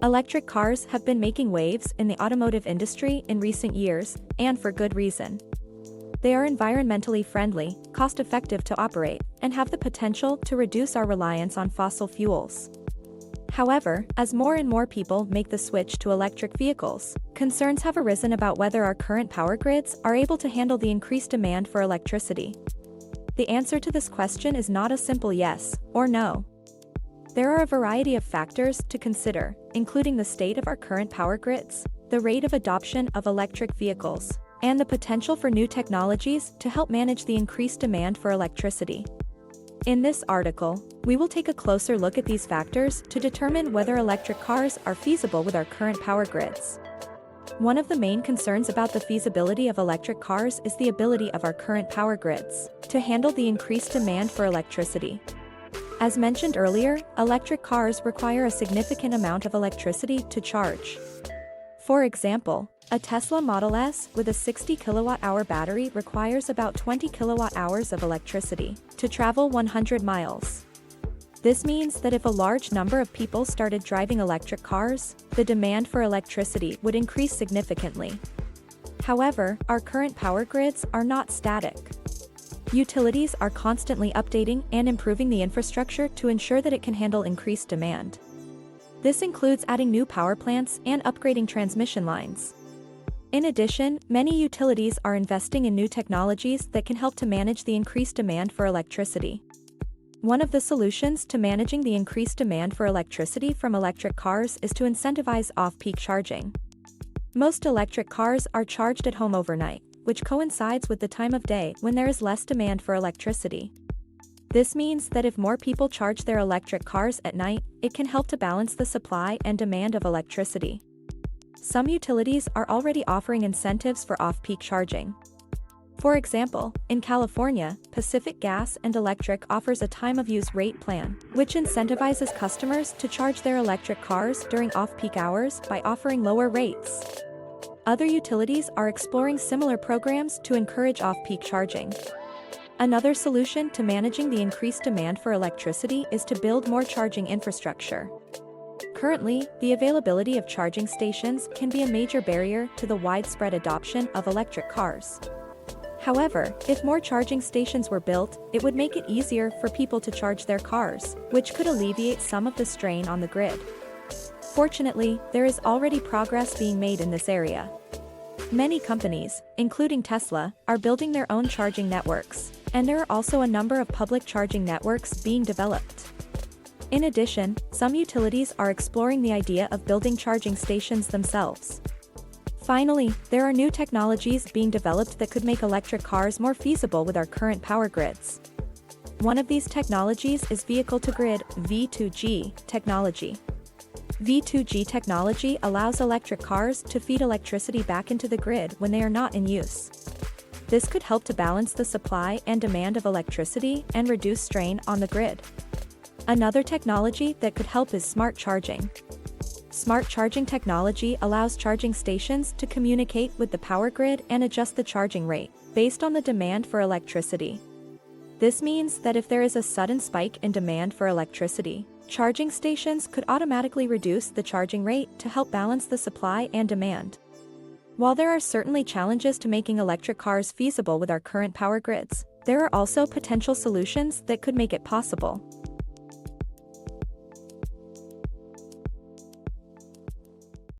Electric cars have been making waves in the automotive industry in recent years, and for good reason. They are environmentally friendly, cost-effective to operate, and have the potential to reduce our reliance on fossil fuels. However, as more and more people make the switch to electric vehicles, concerns have arisen about whether our current power grids are able to handle the increased demand for electricity. The answer to this question is not a simple yes or no. There are a variety of factors to consider, including the state of our current power grids, the rate of adoption of electric vehicles, and the potential for new technologies to help manage the increased demand for electricity. In this article, we will take a closer look at these factors to determine whether electric cars are feasible with our current power grids. One of the main concerns about the feasibility of electric cars is the ability of our current power grids to handle the increased demand for electricity. As mentioned earlier, electric cars require a significant amount of electricity to charge. For example, a Tesla Model S with a 60 kilowatt-hour battery requires about 20 kilowatt-hours of electricity to travel 100 miles. This means that if a large number of people started driving electric cars, the demand for electricity would increase significantly. However, our current power grids are not static. Utilities are constantly updating and improving the infrastructure to ensure that it can handle increased demand. This includes adding new power plants and upgrading transmission lines. In addition, many utilities are investing in new technologies that can help to manage the increased demand for electricity. One of the solutions to managing the increased demand for electricity from electric cars is to incentivize off-peak charging. Most electric cars are charged at home overnight, which coincides with the time of day when there is less demand for electricity. This means that if more people charge their electric cars at night, it can help to balance the supply and demand of electricity. Some utilities are already offering incentives for off-peak charging. For example, in California, Pacific Gas and Electric offers a time-of-use rate plan, which incentivizes customers to charge their electric cars during off-peak hours by offering lower rates. Other utilities are exploring similar programs to encourage off-peak charging. Another solution to managing the increased demand for electricity is to build more charging infrastructure. Currently, the availability of charging stations can be a major barrier to the widespread adoption of electric cars. However, if more charging stations were built, it would make it easier for people to charge their cars, which could alleviate some of the strain on the grid. Fortunately, there is already progress being made in this area. Many companies, including Tesla, are building their own charging networks, and there are also a number of public charging networks being developed. In addition, some utilities are exploring the idea of building charging stations themselves. Finally, there are new technologies being developed that could make electric cars more feasible with our current power grids. One of these technologies is vehicle-to-grid (V2G) technology. V2G technology allows electric cars to feed electricity back into the grid when they are not in use. This could help to balance the supply and demand of electricity and reduce strain on the grid. Another technology that could help is smart charging. Smart charging technology allows charging stations to communicate with the power grid and adjust the charging rate based on the demand for electricity. This means that if there is a sudden spike in demand for electricity, charging stations could automatically reduce the charging rate to help balance the supply and demand. While there are certainly challenges to making electric cars feasible with our current power grids, there are also potential solutions that could make it possible.